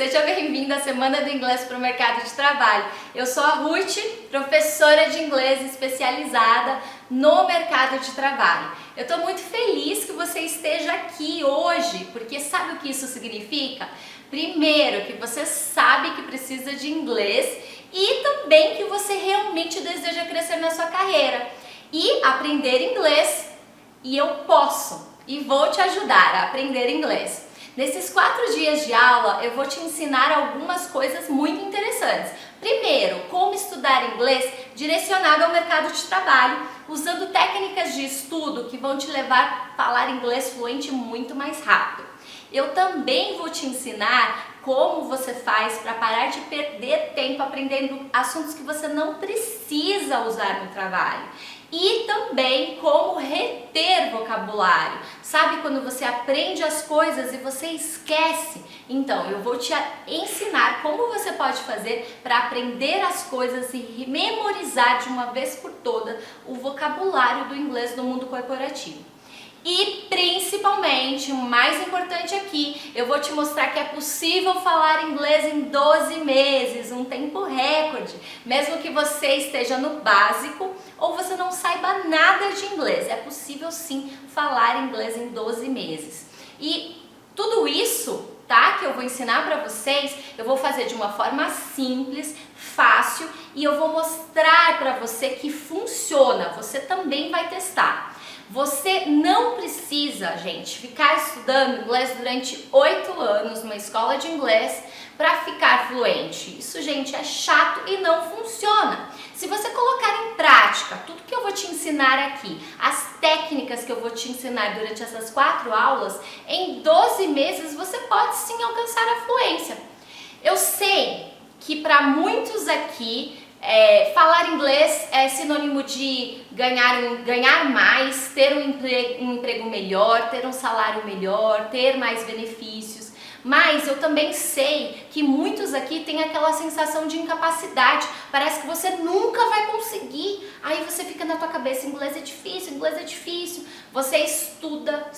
seja bem-vindo à Semana do Inglês para o Mercado de Trabalho. Eu sou a Ruth, professora de inglês especializada no mercado de trabalho. Eu estou muito feliz que você esteja aqui hoje, porque sabe o que isso significa? Primeiro, que você sabe que precisa de inglês e também que você realmente deseja crescer na sua carreira e aprender inglês. E eu posso e vou te ajudar a aprender inglês. Nesses 4 dias de aula, eu vou te ensinar algumas coisas muito interessantes. Primeiro, como estudar inglês direcionado ao mercado de trabalho, usando técnicas de estudo que vão te levar a falar inglês fluente muito mais rápido. Eu também vou te ensinar como você faz para parar de perder tempo aprendendo assuntos que você não precisa usar no trabalho. E também como reter vocabulário. Sabe quando você aprende as coisas e você esquece? Então, eu vou te ensinar como você pode fazer para aprender as coisas e memorizar de uma vez por todas o vocabulário do inglês no mundo corporativo. E principalmente, o mais importante aqui, eu vou te mostrar que é possível falar inglês em 12 meses, um tempo recorde, mesmo que você esteja no básico ou você não saiba nada de inglês. É possível sim falar inglês em 12 meses. E tudo isso, tá, que eu vou ensinar para vocês, eu vou fazer de uma forma simples, fácil e eu vou mostrar para você que funciona. Você também vai testar. Você não precisa, gente, ficar estudando inglês durante 8 anos numa escola de inglês para ficar fluente. Isso, gente, é chato e não funciona. Se você colocar em prática tudo que eu vou te ensinar aqui, as técnicas que eu vou te ensinar durante essas 4 aulas, em 12 meses você pode sim alcançar a fluência. Eu sei que para muitos aqui, falar inglês é sinônimo de ganhar mais, ter um emprego melhor, ter um salário melhor, ter mais benefícios. Mas eu também sei que muitos aqui têm aquela sensação de incapacidade, parece que você nunca vai conseguir. Aí você fica na tua cabeça, inglês é difícil, inglês é difícil. Você estuda,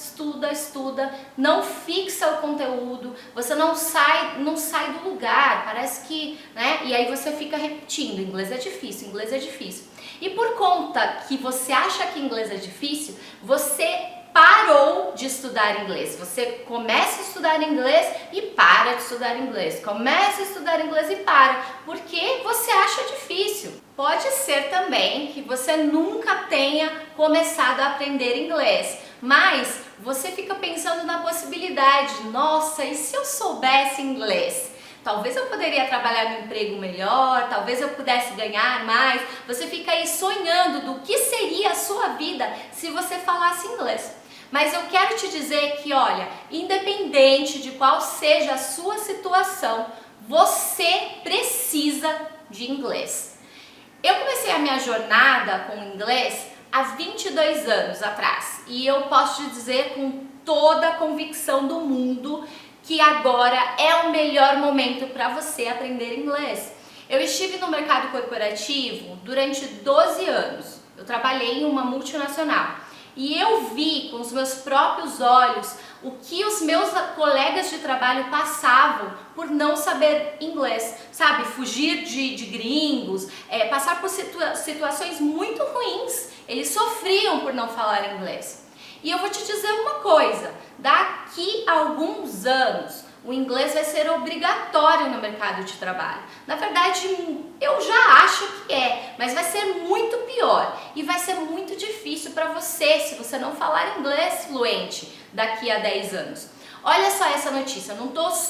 não fixa o conteúdo, você não sai do lugar, parece que, né? E aí você fica repetindo, inglês é difícil, inglês é difícil. E por conta que você acha que inglês é difícil, você parou de estudar inglês. Você começa a estudar inglês e para de estudar inglês. Começa a estudar inglês e para, porque você acha difícil. Pode ser também que você nunca tenha começado a aprender inglês, mas você fica pensando na possibilidade, nossa, e se eu soubesse inglês? Talvez eu poderia trabalhar num emprego melhor, talvez eu pudesse ganhar mais. Você fica aí sonhando do que seria a sua vida se você falasse inglês. Mas eu quero te dizer que, olha, independente de qual seja a sua situação, você precisa de inglês. Eu comecei a minha jornada com o inglês há 22 anos atrás e eu posso te dizer com toda a convicção do mundo que agora é o melhor momento para você aprender inglês. Eu estive no mercado corporativo durante 12 anos. Eu trabalhei em uma multinacional e eu vi com os meus próprios olhos o que os meus colegas de trabalho passavam por não saber inglês, sabe? Fugir de gringos, passar por situações muito ruins. Eles sofriam por não falar inglês. E eu vou te dizer uma coisa, daqui a alguns anos o inglês vai ser obrigatório no mercado de trabalho. Na verdade, eu já acho que mas vai ser muito pior e vai ser muito difícil para você se você não falar inglês fluente daqui a 10 anos. Olha só essa notícia,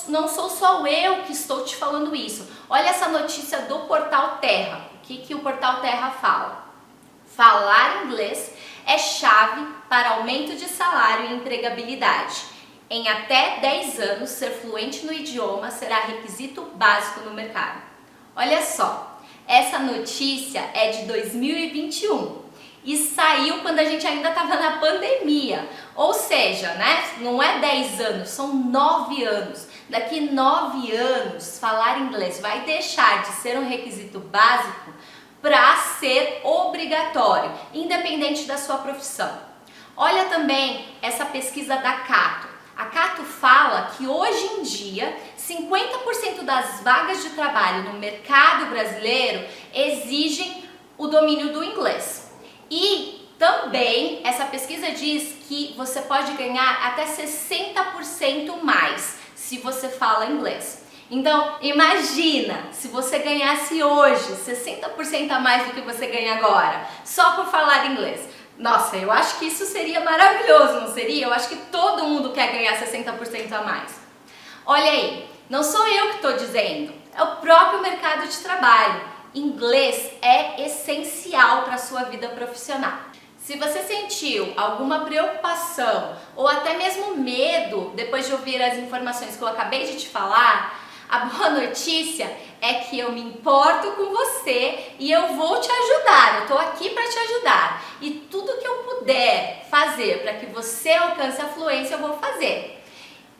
não sou só eu que estou te falando isso. Olha essa notícia do Portal Terra. O que o Portal Terra fala? Falar inglês é chave para aumento de salário e empregabilidade. Em até 10 anos, ser fluente no idioma será requisito básico no mercado. Olha só, essa notícia é de 2021 e saiu quando a gente ainda estava na pandemia. Ou seja, né, não é 10 anos, são 9 anos. Daqui 9 anos, falar inglês vai deixar de ser um requisito básico para ser obrigatório, independente da sua profissão. Olha também essa pesquisa da Cato. A Cato fala que hoje em dia 50% das vagas de trabalho no mercado brasileiro exigem o domínio do inglês. E também essa pesquisa diz que você pode ganhar até 60% mais se você fala inglês. Então, imagina se você ganhasse hoje 60% a mais do que você ganha agora, só por falar inglês. Nossa, eu acho que isso seria maravilhoso, não seria? Eu acho que todo mundo quer ganhar 60% a mais. Olha aí, não sou eu que estou dizendo, é o próprio mercado de trabalho. Inglês é essencial para a sua vida profissional. Se você sentiu alguma preocupação ou até mesmo medo depois de ouvir as informações que eu acabei de te falar, a boa notícia é que eu me importo com você e eu vou te ajudar, eu estou aqui para te ajudar. E tudo que eu puder fazer para que você alcance a fluência, eu vou fazer.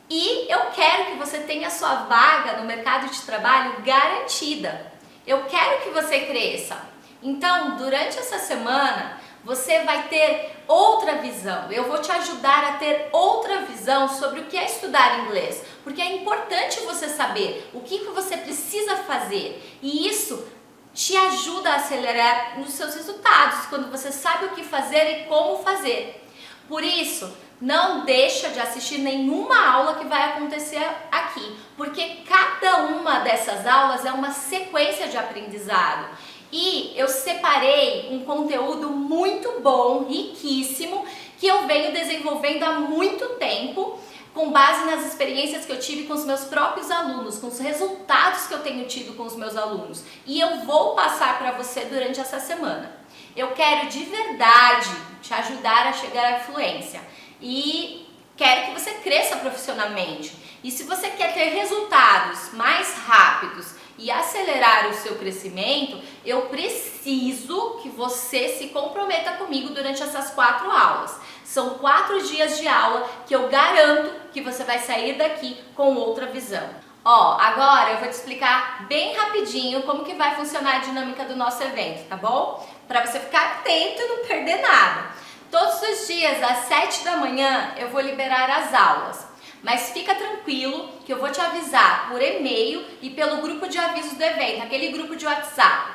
E eu quero que você tenha a sua vaga no mercado de trabalho garantida. Eu quero que você cresça. Então, durante essa semana, você vai ter outra visão. Eu vou te ajudar a ter outra visão sobre o que é estudar inglês, porque é importante você saber o que você precisa fazer, e isso te ajuda a acelerar nos seus resultados, quando você sabe o que fazer e como fazer. Por isso, não deixa de assistir nenhuma aula que vai acontecer aqui, porque cada uma dessas aulas é uma sequência de aprendizado. E eu separei um conteúdo muito bom, riquíssimo, que eu venho desenvolvendo há muito tempo, com base nas experiências que eu tive com os meus próprios alunos, com os resultados que eu tenho tido com os meus alunos. E eu vou passar para você durante essa semana. Eu quero de verdade te ajudar a chegar à fluência e quero que você cresça profissionalmente. E se você quer ter resultados mais rápidos e acelerar o seu crescimento, eu preciso que você se comprometa comigo durante essas 4 aulas. São 4 dias de aula que eu garanto que você vai sair daqui com outra visão. Ó, agora eu vou te explicar bem rapidinho como que vai funcionar a dinâmica do nosso evento, tá bom? Para você ficar atento e não perder nada. Todos os dias às 7 da manhã eu vou liberar as aulas. Mas fica tranquilo que eu vou te avisar por e-mail e pelo grupo de avisos do evento, aquele grupo de WhatsApp.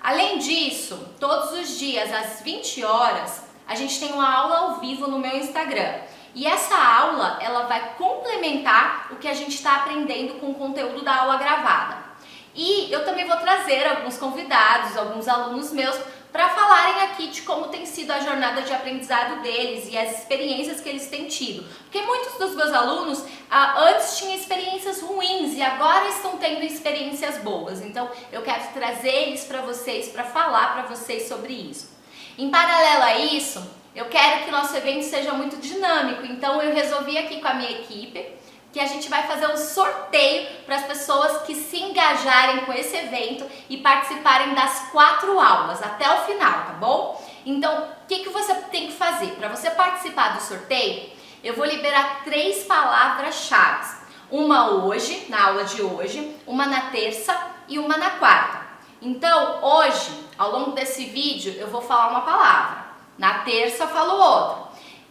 Além disso, todos os dias às 20 horas, a gente tem uma aula ao vivo no meu Instagram. E essa aula, ela vai complementar o que a gente está aprendendo com o conteúdo da aula gravada. E eu também vou trazer alguns convidados, alguns alunos meus, para falarem aqui de como tem sido a jornada de aprendizado deles e as experiências que eles têm tido. Porque muitos dos meus alunos antes tinham experiências ruins e agora estão tendo experiências boas. Então eu quero trazer eles para vocês, para falar para vocês sobre isso. Em paralelo a isso, eu quero que nosso evento seja muito dinâmico. Então eu resolvi aqui com a minha equipe que a gente vai fazer um sorteio para as pessoas que se engajarem com esse evento e participarem das 4 aulas até o final, tá bom? Então, o que você tem que fazer? Para você participar do sorteio, eu vou liberar 3 palavras-chave. Uma hoje, na aula de hoje, uma na terça e uma na quarta. Então, hoje, ao longo desse vídeo, eu vou falar uma palavra. Na terça, eu falo outra.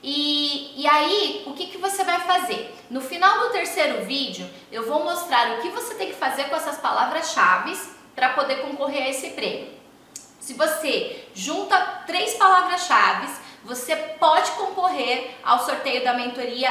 E aí, o que você vai fazer? No final do terceiro vídeo, eu vou mostrar o que você tem que fazer com essas palavras-chave para poder concorrer a esse prêmio. Se você junta 3 palavras-chave, você pode concorrer ao sorteio da mentoria,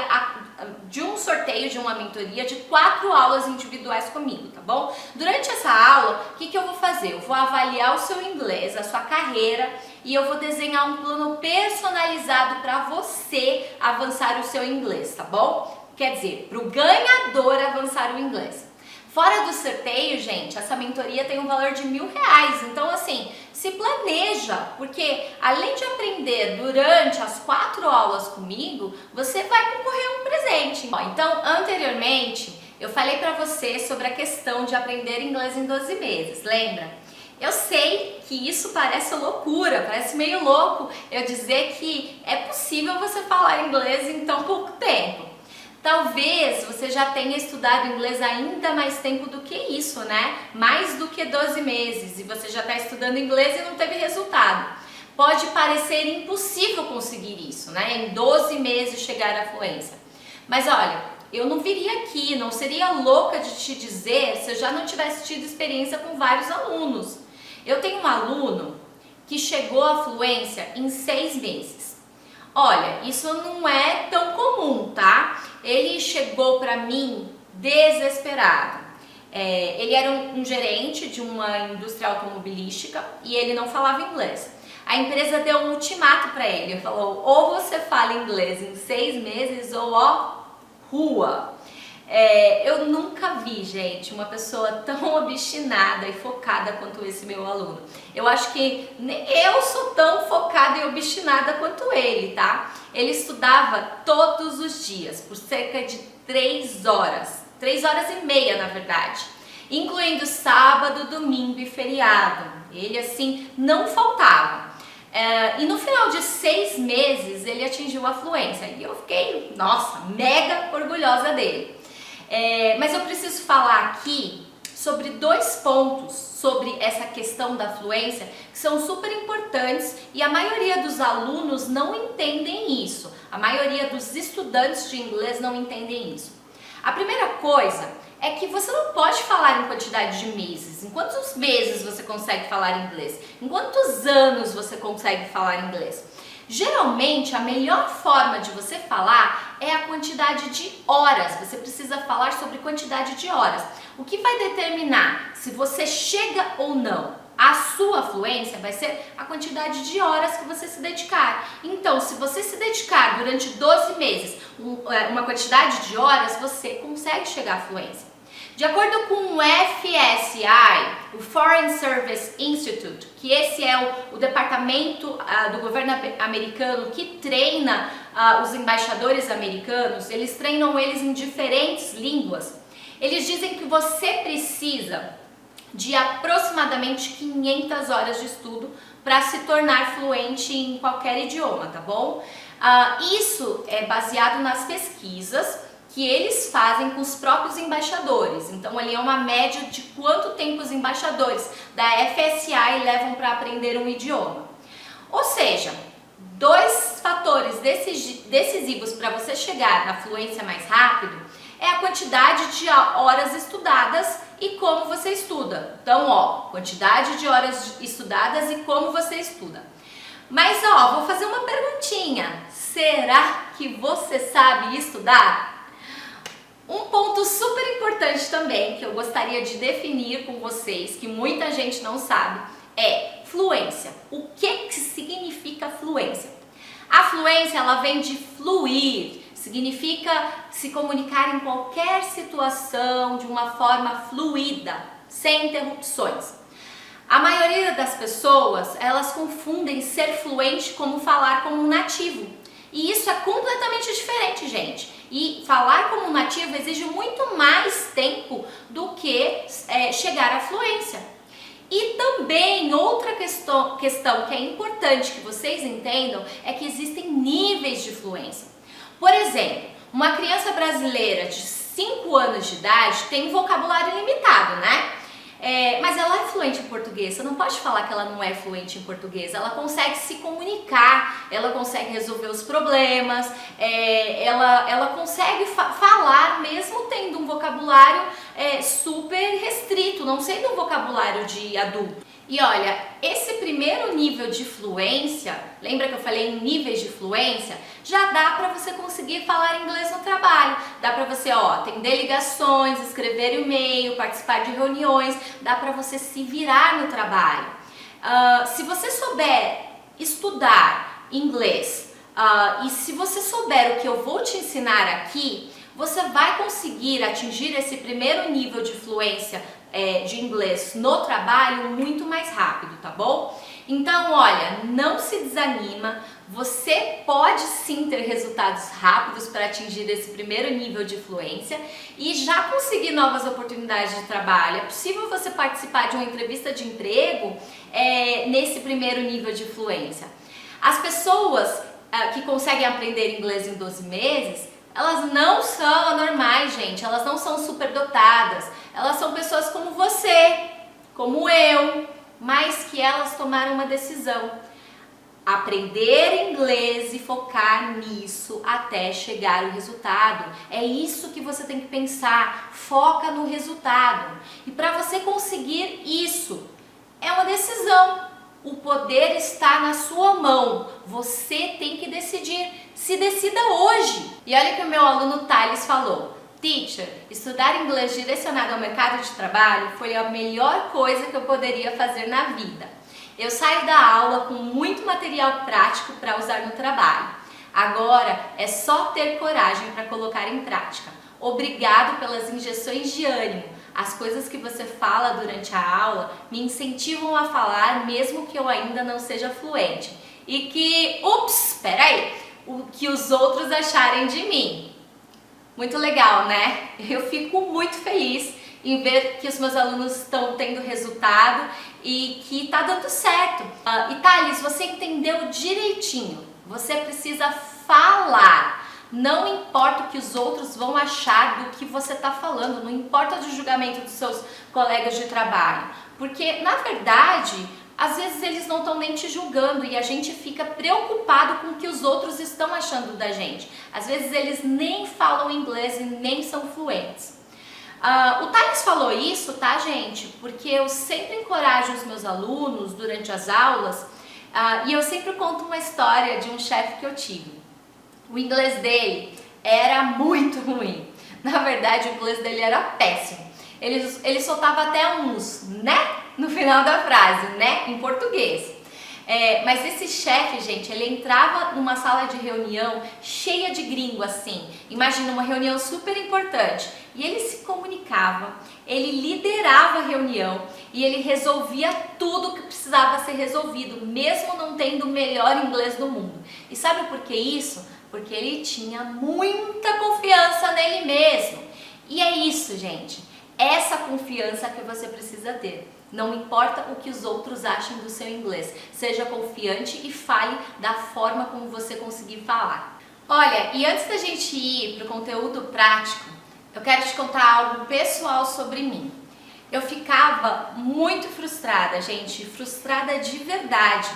de uma mentoria de 4 aulas individuais comigo, tá bom? Durante essa aula, o que eu vou fazer? Eu vou avaliar o seu inglês, a sua carreira, e eu vou desenhar um plano personalizado para você avançar o seu inglês, tá bom? Quer dizer, para o ganhador avançar o inglês. Fora do sorteio, gente, essa mentoria tem um valor de R$1.000, então assim, se planeja, porque além de aprender durante as 4 aulas comigo, você vai concorrer a um presente. Então, anteriormente, eu falei para você sobre a questão de aprender inglês em 12 meses, lembra? Eu sei que isso parece loucura, parece meio louco eu dizer que é possível você falar inglês em tão pouco tempo. Talvez você já tenha estudado inglês ainda mais tempo do que isso, né? Mais do que 12 meses, e você já está estudando inglês e não teve resultado. Pode parecer impossível conseguir isso, né? Em 12 meses chegar à fluência. Mas olha, eu não viria aqui, não seria louca de te dizer se eu já não tivesse tido experiência com vários alunos. Eu tenho um aluno que chegou à fluência em 6 meses. Olha, isso não é tão comum, tá? Ele chegou para mim desesperado. Ele era um gerente de uma indústria automobilística e ele não falava inglês. A empresa deu um ultimato para ele, falou: ou você fala inglês em 6 meses ou rua. Eu nunca vi, gente, uma pessoa tão obstinada e focada quanto esse meu aluno. Eu acho que nem eu sou tão focada e obstinada quanto ele, tá? Ele estudava todos os dias, por cerca de 3 horas. 3 horas e meia, na verdade, incluindo sábado, domingo e feriado. Ele, assim, não faltava. E no final de 6 meses, ele atingiu a fluência. E eu fiquei, nossa, mega orgulhosa dele. Mas eu preciso falar aqui sobre 2 pontos sobre essa questão da fluência que são super importantes e a maioria dos alunos não entendem isso. A maioria dos estudantes de inglês não entendem isso. A primeira coisa é que você não pode falar em quantidade de meses. Em quantos meses você consegue falar inglês? Em quantos anos você consegue falar inglês? Geralmente, a melhor forma de você falar é a quantidade de horas. Você precisa falar sobre quantidade de horas. O que vai determinar se você chega ou não à sua fluência vai ser a quantidade de horas que você se dedicar. Então, se você se dedicar durante 12 meses, uma quantidade de horas, você consegue chegar à fluência. De acordo com o FSI, o Foreign Service Institute, que esse é o departamento do governo americano que treina os embaixadores americanos, eles treinam eles em diferentes línguas. Eles dizem que você precisa de aproximadamente 500 horas de estudo para se tornar fluente em qualquer idioma, tá bom? Isso é baseado nas pesquisas que eles fazem com os próprios embaixadores. Então, ali é uma média de quanto tempo os embaixadores da FSI levam para aprender um idioma. Ou seja, 2 fatores decisivos para você chegar na fluência mais rápido é a quantidade de horas estudadas e como você estuda. Então, quantidade de horas estudadas e como você estuda. Mas, vou fazer uma perguntinha. Será que você sabe estudar? Um ponto super importante também, que eu gostaria de definir com vocês, que muita gente não sabe, é fluência. O que significa fluência? A fluência, ela vem de fluir, significa se comunicar em qualquer situação de uma forma fluida, sem interrupções. A maioria das pessoas, elas confundem ser fluente como falar como um nativo. E isso é completamente diferente, gente. E falar como um nativo exige muito mais tempo do que chegar à fluência. E também outra questão que é importante que vocês entendam é que existem níveis de fluência. Por exemplo, uma criança brasileira de 5 anos de idade tem um vocabulário limitado, né? Mas ela é fluente em português, você não pode falar que ela não é fluente em português, ela consegue se comunicar, ela consegue resolver os problemas, ela consegue falar mesmo tendo um vocabulário super restrito, não sendo um vocabulário de adulto. E olha, esse primeiro nível de fluência, lembra que eu falei em níveis de fluência? Já dá para você conseguir falar inglês no trabalho, dá para você atender ligações, escrever e-mail, participar de reuniões, dá para você se virar no trabalho. Se você souber estudar inglês e se você souber o que eu vou te ensinar aqui, você vai conseguir atingir esse primeiro nível de fluência de inglês no trabalho muito mais rápido, tá bom? Então, olha, não se desanima, você pode sim ter resultados rápidos para atingir esse primeiro nível de fluência e já conseguir novas oportunidades de trabalho. É possível você participar de uma entrevista de emprego nesse primeiro nível de fluência. As pessoas que conseguem aprender inglês em 12 meses, elas não são anormais, gente, elas não são superdotadas, elas são pessoas como você, como eu, mas que elas tomaram uma decisão. aprender inglês e focar nisso até chegar o resultado. É isso que você tem que pensar, foca no resultado. E para você conseguir isso, é uma decisão. O poder está na sua mão, você tem que decidir, se decida hoje. E olha o que o meu aluno Thales falou: Teacher, estudar inglês direcionado ao mercado de trabalho foi a melhor coisa que eu poderia fazer na vida. Eu saio da aula com muito material prático para usar no trabalho. Agora é só ter coragem para colocar em prática. Obrigado pelas injeções de ânimo. As coisas que você fala durante a aula me incentivam a falar mesmo que eu ainda não seja fluente. E que, o que os outros acharem de mim. Muito legal, né? Eu fico muito feliz em ver que os meus alunos estão tendo resultado e que tá dando certo. E Thales, você entendeu direitinho. Você precisa falar. Não importa o que os outros vão achar do que você está falando, não importa o julgamento dos seus colegas de trabalho. Porque, na verdade, às vezes eles não estão nem te julgando e a gente fica preocupado com o que os outros estão achando da gente. Às vezes eles nem falam inglês e nem são fluentes. O Thales falou isso, tá, gente? Porque eu sempre encorajo os meus alunos durante as aulas e eu sempre conto uma história de um chefe que eu tive. O inglês dele era muito ruim. Na verdade, o inglês dele era péssimo. Ele soltava até uns né no final da frase, né, em português. Mas esse chefe, gente, ele entrava numa sala de reunião cheia de gringo assim. Imagina uma reunião super importante. E ele se comunicava, ele liderava a reunião e ele resolvia tudo que precisava ser resolvido, mesmo não tendo o melhor inglês do mundo. E sabe por que isso? Porque ele tinha muita confiança nele mesmo. E é isso, gente. Essa confiança que você precisa ter. Não importa o que os outros achem do seu inglês. Seja confiante e fale da forma como você conseguir falar. Olha, e antes da gente ir para o conteúdo prático, eu quero te contar algo pessoal sobre mim. Eu ficava muito frustrada, gente. Frustrada de verdade.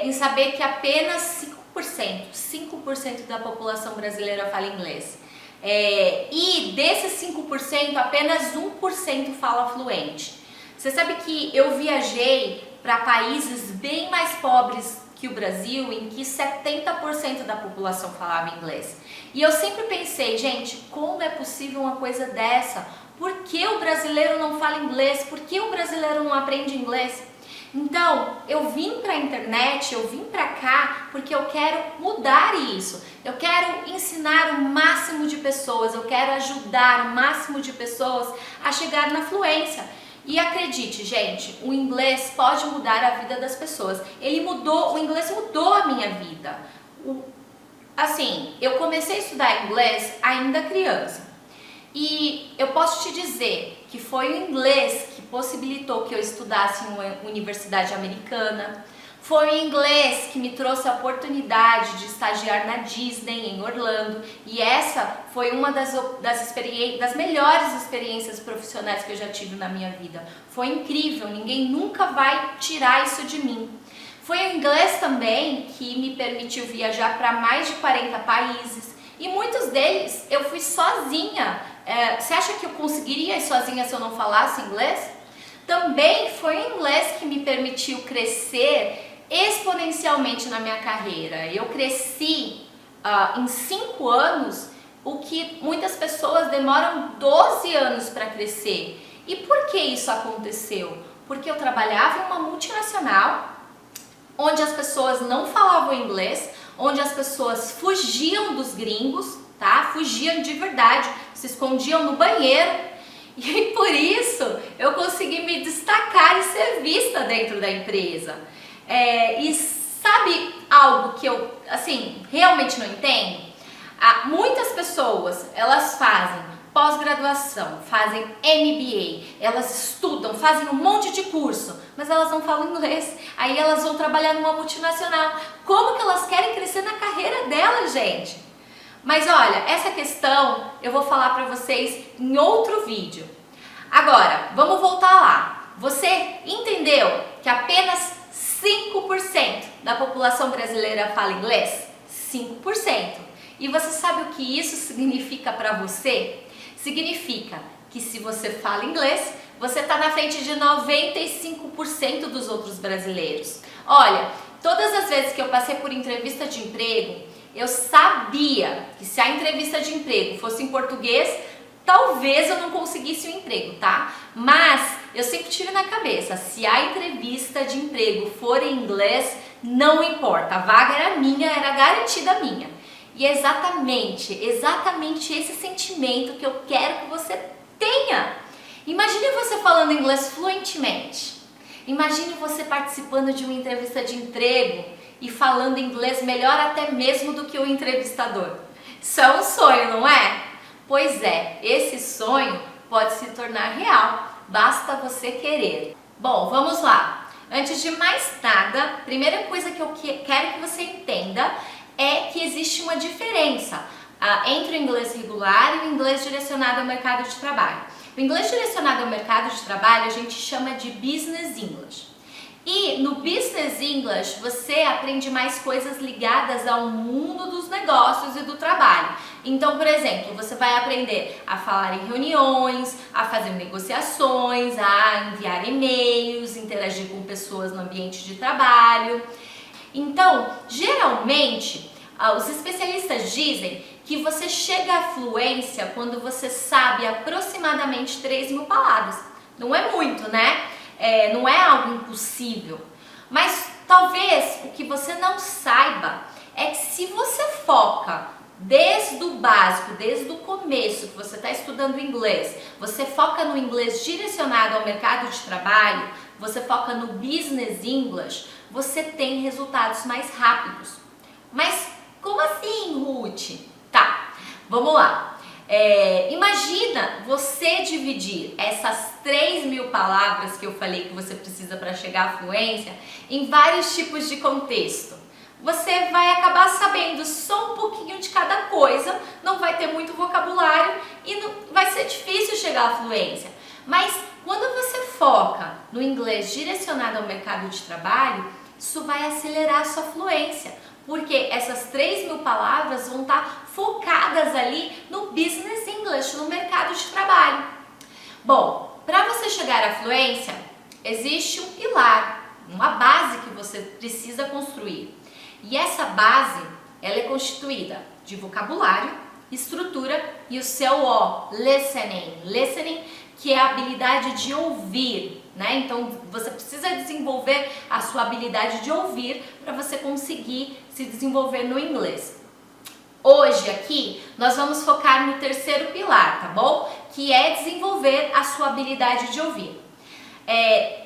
Em saber que apenas 5% da população brasileira fala inglês. E desses 5%, apenas 1% fala fluente. Você sabe que eu viajei para países bem mais pobres que o Brasil, em que 70% da população falava inglês. E eu sempre pensei, gente, como é possível uma coisa dessa? Por que o brasileiro não fala inglês? Por que o brasileiro não aprende inglês? Então, eu vim para a internet, eu vim para cá porque eu quero mudar isso. Eu quero ensinar o máximo de pessoas, eu quero ajudar o máximo de pessoas a chegar na fluência. E acredite, gente, o inglês pode mudar a vida das pessoas. O inglês mudou a minha vida. Eu comecei a estudar inglês ainda criança. E eu posso te dizer que foi o inglês que possibilitou que eu estudasse em uma universidade americana. Foi o inglês que me trouxe a oportunidade de estagiar na Disney, em Orlando. E essa foi uma das melhores experiências profissionais que eu já tive na minha vida. Foi incrível, ninguém nunca vai tirar isso de mim. Foi o inglês também que me permitiu viajar para mais de 40 países. E muitos deles eu fui sozinha. Você acha que eu conseguiria ir sozinha se eu não falasse inglês? Também foi o inglês que me permitiu crescer exponencialmente na minha carreira. Eu cresci em 5 anos, o que muitas pessoas demoram 12 anos para crescer. E por que isso aconteceu? Porque eu trabalhava em uma multinacional, onde as pessoas não falavam inglês, onde as pessoas fugiam dos gringos, tá? Fugiam de verdade, se escondiam no banheiro. E por isso eu consegui me destacar e ser vista dentro da empresa. E sabe algo que eu realmente não entendo? Muitas pessoas, elas fazem pós-graduação, fazem MBA, elas estudam, fazem um monte de curso, mas elas não falam inglês. Aí elas vão trabalhar numa multinacional. Como que elas querem crescer na carreira delas, gente? Mas olha, essa questão eu vou falar para vocês em outro vídeo. Agora, vamos voltar lá. Você entendeu que apenas 5% da população brasileira fala inglês? 5%. E você sabe o que isso significa para você? Significa que se você fala inglês, você está na frente de 95% dos outros brasileiros. Olha, todas as vezes que eu passei por entrevista de emprego, eu sabia que se a entrevista de emprego fosse em português, talvez eu não conseguisse o emprego, tá? Mas eu sempre tive na cabeça, se a entrevista de emprego for em inglês, não importa, a vaga era minha, era garantida minha. E é exatamente esse sentimento que eu quero que você tenha. Imagine você falando inglês fluentemente. Imagine você participando de uma entrevista de emprego e falando inglês melhor até mesmo do que o entrevistador. Isso é um sonho, não é? Pois é, esse sonho pode se tornar real, basta você querer. Bom, vamos lá. Antes de mais nada, a primeira coisa que eu quero que você entenda é que existe uma diferença entre o inglês regular e o inglês direcionado ao mercado de trabalho. O inglês direcionado ao mercado de trabalho a gente chama de Business English. E no Business English você aprende mais coisas ligadas ao mundo dos negócios e do trabalho. Então, por exemplo, você vai aprender a falar em reuniões, a fazer negociações, a enviar e-mails, interagir com pessoas no ambiente de trabalho. Então, geralmente, os especialistas dizem que você chega à fluência quando você sabe aproximadamente 3.000 palavras. Não é muito, né? Não é algo impossível. Mas talvez o que você não saiba é que se você foca desde o básico, desde o começo que você está estudando inglês, você foca no inglês direcionado ao mercado de trabalho, você foca no Business English, você tem resultados mais rápidos. Mas como assim, Ruth? Tá, vamos lá. Imagina você dividir essas 3.000 palavras que eu falei que você precisa para chegar à fluência em vários tipos de contexto. Você vai acabar sabendo só um pouquinho de cada coisa, não vai ter muito vocabulário e vai ser difícil chegar à fluência. Mas quando você foca no inglês direcionado ao mercado de trabalho, isso vai acelerar a sua fluência, porque essas 3.000 palavras vão estar focadas ali no Business English, no mercado de trabalho. Bom, para você chegar à fluência, existe um pilar, uma base que você precisa construir. E essa base, ela é constituída de vocabulário, estrutura e o seu O, listening. Listening, que é a habilidade de ouvir, né? Então, você precisa desenvolver a sua habilidade de ouvir para você conseguir se desenvolver no inglês. Hoje aqui, nós vamos focar no terceiro pilar, tá bom? Que é desenvolver a sua habilidade de ouvir.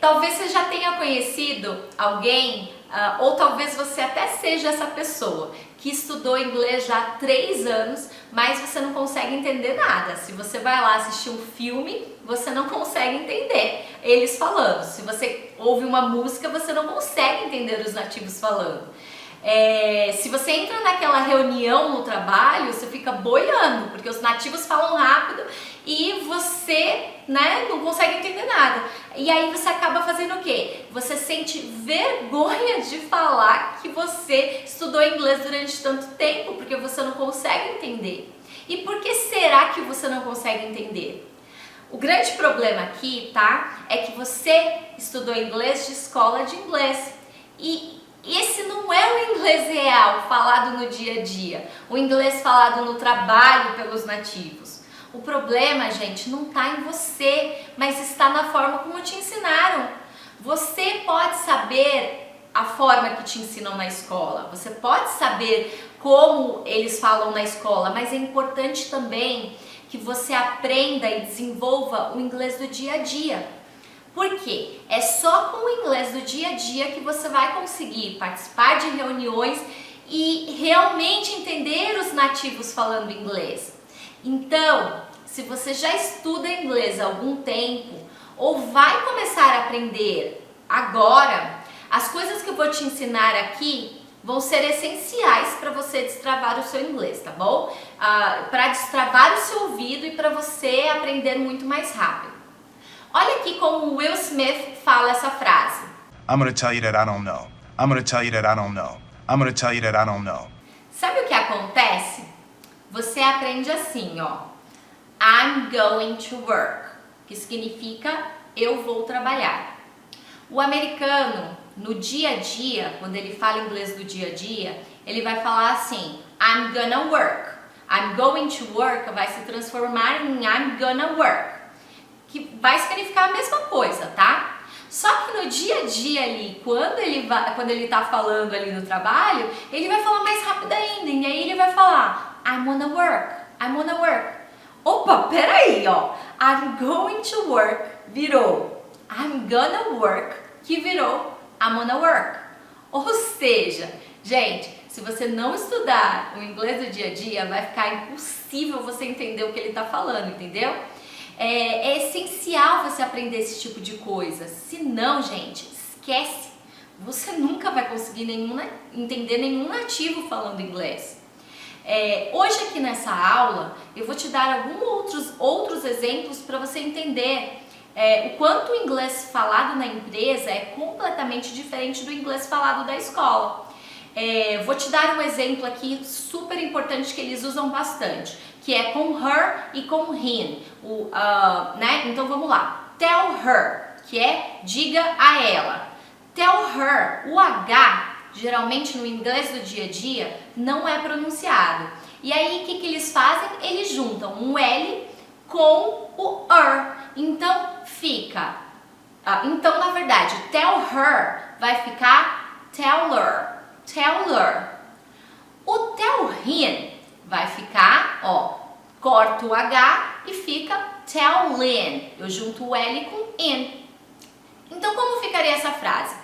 Talvez você já tenha conhecido alguém, ou talvez você até seja essa pessoa que estudou inglês já há 3 anos, mas você não consegue entender nada. Se você vai lá assistir um filme, você não consegue entender eles falando. Se você ouve uma música, você não consegue entender os nativos falando. Se você entra naquela reunião no trabalho, você fica boiando, porque os nativos falam rápido e você, né, não consegue entender nada. E aí você acaba fazendo o quê? Você sente vergonha de falar que você estudou inglês durante tanto tempo, porque você não consegue entender. E por que será que você não consegue entender? O grande problema aqui, tá, é que você estudou inglês de escola de inglês. E esse não é o inglês real, falado no dia a dia, o inglês falado no trabalho pelos nativos. O problema, gente, não está em você, mas está na forma como te ensinaram. Você pode saber a forma que te ensinam na escola, você pode saber como eles falam na escola, mas é importante também que você aprenda e desenvolva o inglês do dia a dia. Por quê? É só com o inglês do dia a dia que você vai conseguir participar de reuniões e realmente entender os nativos falando inglês. Então, se você já estuda inglês há algum tempo ou vai começar a aprender agora, as coisas que eu vou te ensinar aqui vão ser essenciais para você destravar o seu inglês, tá bom? Para destravar o seu ouvido e para você aprender muito mais rápido. Olha aqui como o Will Smith fala essa frase. I'm gonna tell you that I don't know. I'm gonna tell you that I don't know. I'm gonna tell you that I don't know. Sabe o que acontece? Você aprende assim, ó. I'm going to work, que significa eu vou trabalhar. O americano, no dia a dia, quando ele fala inglês do dia a dia, ele vai falar assim, I'm gonna work. I'm going to work vai se transformar em I'm gonna work, que vai significar a mesma coisa, tá? Só que no dia a dia ali, quando ele tá falando ali no trabalho, ele vai falar mais rápido ainda, e aí ele vai falar I'm gonna work, I'm gonna work. Opa, peraí, ó. I'm going to work virou I'm gonna work, que virou I'm gonna work. Ou seja, gente, se você não estudar o inglês do dia a dia, vai ficar impossível você entender o que ele tá falando, entendeu? É essencial você aprender esse tipo de coisa. Se não, gente, esquece. Você nunca vai conseguir entender nenhum nativo falando inglês. Hoje aqui nessa aula, eu vou te dar alguns outros exemplos para você entender o quanto o inglês falado na empresa é completamente diferente do inglês falado da escola. Vou te dar um exemplo aqui super importante que eles usam bastante, que é com her e com him. Né? Então vamos lá. Tell her, que é diga a ela. Tell her, o H, geralmente no inglês do dia a dia, não é pronunciado. E aí o que eles fazem? Eles juntam um L com o er. Então fica. Então na verdade, tell her vai ficar teller. Teller. O tell him vai ficar, ó, corto o H e fica tellin. Eu junto o L com in. Então como ficaria essa frase?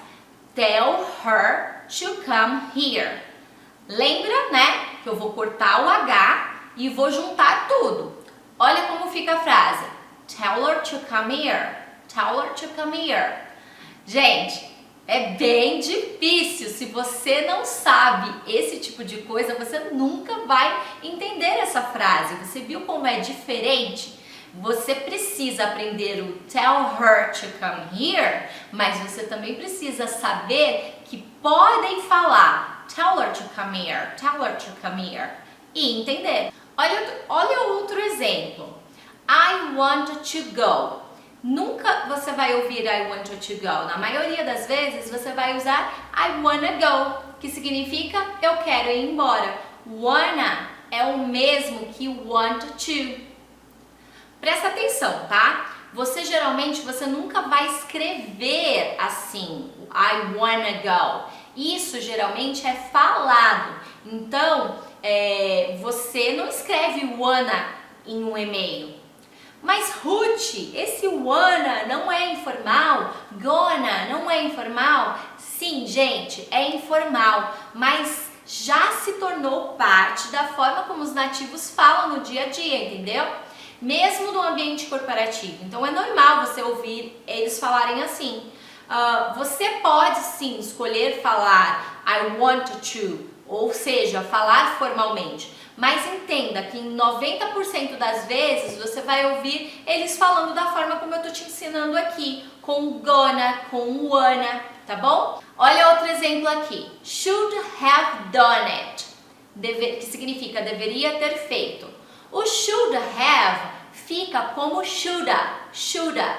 Tell her to come here. Lembra, né, que eu vou cortar o H e vou juntar tudo. Olha como fica a frase. Tell her to come here. Tell her to come here. Gente, é bem difícil. Se você não sabe esse tipo de coisa, você nunca vai entender essa frase. Você viu como é diferente? Você precisa aprender o tell her to come here, mas você também precisa saber que podem falar tell her to come here, tell her to come here e entender. Olha outro exemplo. I want to go. Nunca você vai ouvir I want to go. Na maioria das vezes você vai usar I wanna go, que significa eu quero ir embora. Wanna é o mesmo que want to. Presta atenção, tá? Você nunca vai escrever assim, I wanna go. Isso geralmente é falado. Então, você não escreve wanna em um e-mail. Mas Ruth, esse wanna não é informal? Gonna não é informal? Sim, gente, é informal, mas já se tornou parte da forma como os nativos falam no dia a dia, entendeu? Mesmo no ambiente corporativo. Então é normal você ouvir eles falarem assim. Você pode sim escolher falar I want to, ou seja, falar formalmente. Mas entenda que em 90% das vezes você vai ouvir eles falando da forma como eu tô te ensinando aqui, com gonna, com wanna, tá bom? Olha outro exemplo aqui. Should have done it, que significa deveria ter feito. O should have fica como shoulda, shoulda.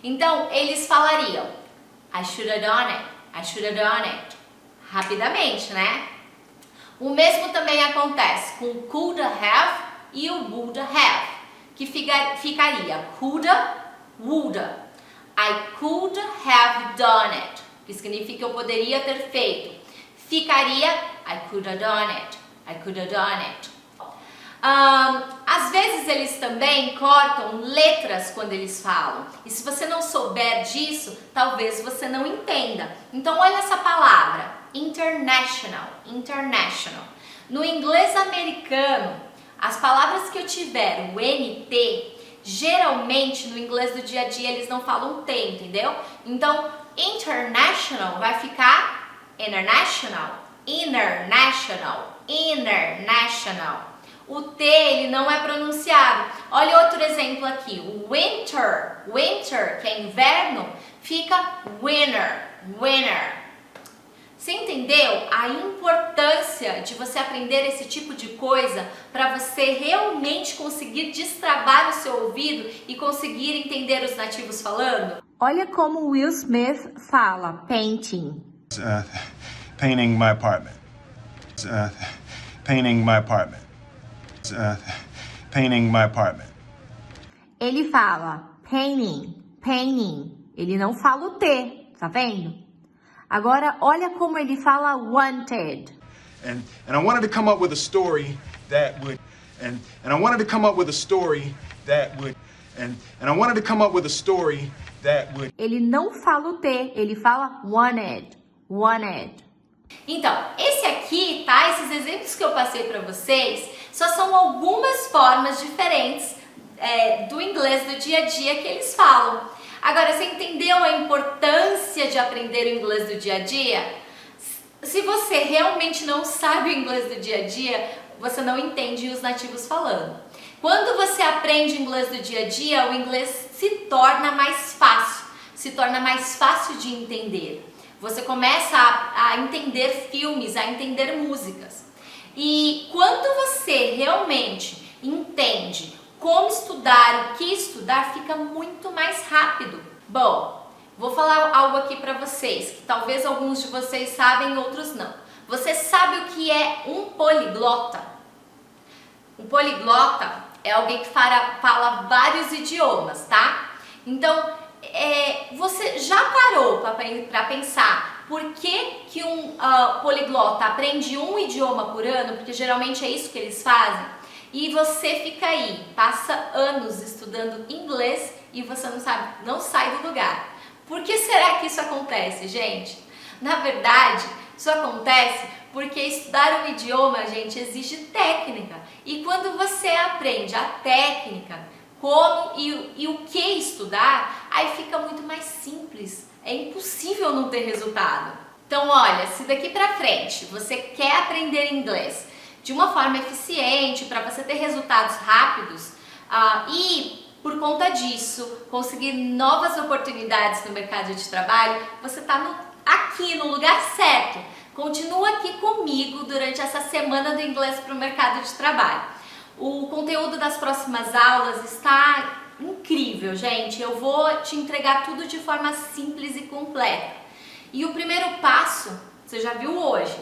Então eles falariam I should have done it, I should have done it. Rapidamente, né? O mesmo também acontece com o could have e o would have, que ficaria coulda, woulda. I could have done it, que significa eu poderia ter feito. Ficaria I could have done it, I could have done it. Às vezes eles também cortam letras quando eles falam. E se você não souber disso, talvez você não entenda. Então olha essa palavra. International, international. No inglês americano, as palavras que eu tiver o NT, geralmente no inglês do dia a dia eles não falam T, entendeu? Então, international vai ficar international, international, international. O T ele não é pronunciado. Olha outro exemplo aqui. O winter, winter, que é inverno, fica winter, winter. Você entendeu a importância de você aprender esse tipo de coisa para você realmente conseguir destravar o seu ouvido e conseguir entender os nativos falando? Olha como Will Smith fala painting. Painting my apartment. Painting my apartment. Painting my apartment. Ele fala painting, painting. Ele não fala o T, tá vendo? Agora, olha como ele fala wanted. And I wanted to come up with a story that would and I wanted to come up with a story that would and I wanted to come up with a story that would. Ele não fala o T, ele fala wanted, wanted. Então, esse aqui, tá? Esses exemplos que eu passei para vocês só são algumas formas diferentes do inglês do dia a dia que eles falam. Agora, você entendeu a importância de aprender o inglês do dia a dia? Se você realmente não sabe o inglês do dia a dia, você não entende os nativos falando. Quando você aprende inglês do dia a dia, o inglês se torna mais fácil de entender. Você começa a entender filmes, a entender músicas. E quando você realmente entende como estudar, o que estudar, fica muito mais rápido. Bom, vou falar algo aqui para vocês, que talvez alguns de vocês sabem, outros não. Você sabe o que é um poliglota? Um poliglota é alguém que fala vários idiomas, tá? Então, você já parou para pensar por que um poliglota aprende um idioma por ano? Porque geralmente é isso que eles fazem. E você fica aí, passa anos estudando inglês e você não sai do lugar. Por que será que isso acontece, gente? Na verdade, isso acontece porque estudar um idioma, gente, exige técnica. E quando você aprende a técnica, como e o que estudar, aí fica muito mais simples. É impossível não ter resultado. Então, olha, se daqui pra frente você quer aprender inglês de uma forma eficiente, para você ter resultados rápidos e, por conta disso, conseguir novas oportunidades no mercado de trabalho, você está aqui no lugar certo. Continua aqui comigo durante essa semana do inglês para o mercado de trabalho. O conteúdo das próximas aulas está incrível, gente. Eu vou te entregar tudo de forma simples e completa. E o primeiro passo, você já viu hoje.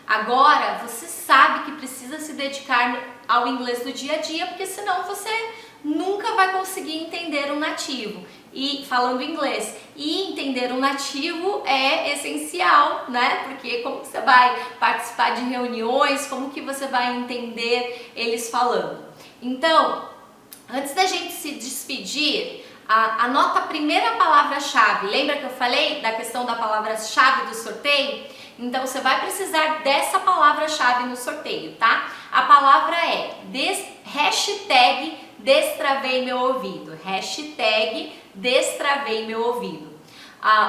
Agora você sabe que precisa se dedicar ao inglês do dia a dia, porque senão você nunca vai conseguir entender um nativo e falando inglês. E entender um nativo é essencial, né? Porque como que você vai participar de reuniões, como que você vai entender eles falando? Então, antes da gente se despedir, anota a primeira palavra-chave. Lembra que eu falei da questão da palavra-chave do sorteio? Então, você vai precisar dessa palavra-chave no sorteio, tá? A palavra é hashtag destravei meu ouvido. Hashtag destravei meu ouvido.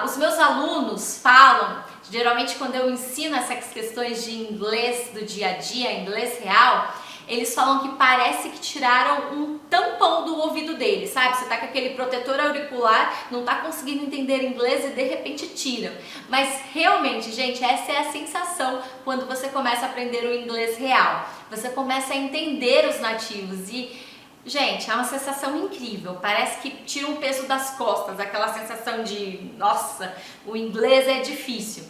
Os meus alunos falam, geralmente quando eu ensino essas questões de inglês do dia a dia, inglês real, eles falam que parece que tiraram um tampão do ouvido deles, sabe? Você tá com aquele protetor auricular, não tá conseguindo entender inglês e de repente tira. Mas realmente, gente, essa é a sensação quando você começa a aprender o inglês real. Você começa a entender os nativos e, gente, é uma sensação incrível. Parece que tira um peso das costas, aquela sensação de, nossa, o inglês é difícil.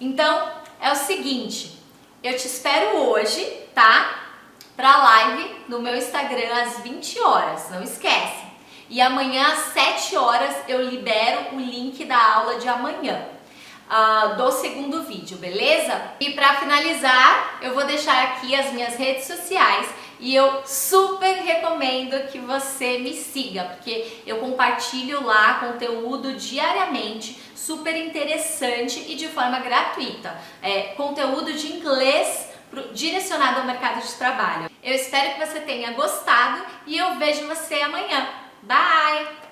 Então, é o seguinte, eu te espero hoje, tá? Pra live no meu Instagram às 20 horas, não esquece. E amanhã às 7 horas eu libero o link da aula de amanhã, do segundo vídeo, beleza? E pra finalizar, eu vou deixar aqui as minhas redes sociais e eu super recomendo que você me siga, porque eu compartilho lá conteúdo diariamente, super interessante e de forma gratuita. Conteúdo de inglês direcionado ao mercado de trabalho. Eu espero que você tenha gostado e eu vejo você amanhã. Bye!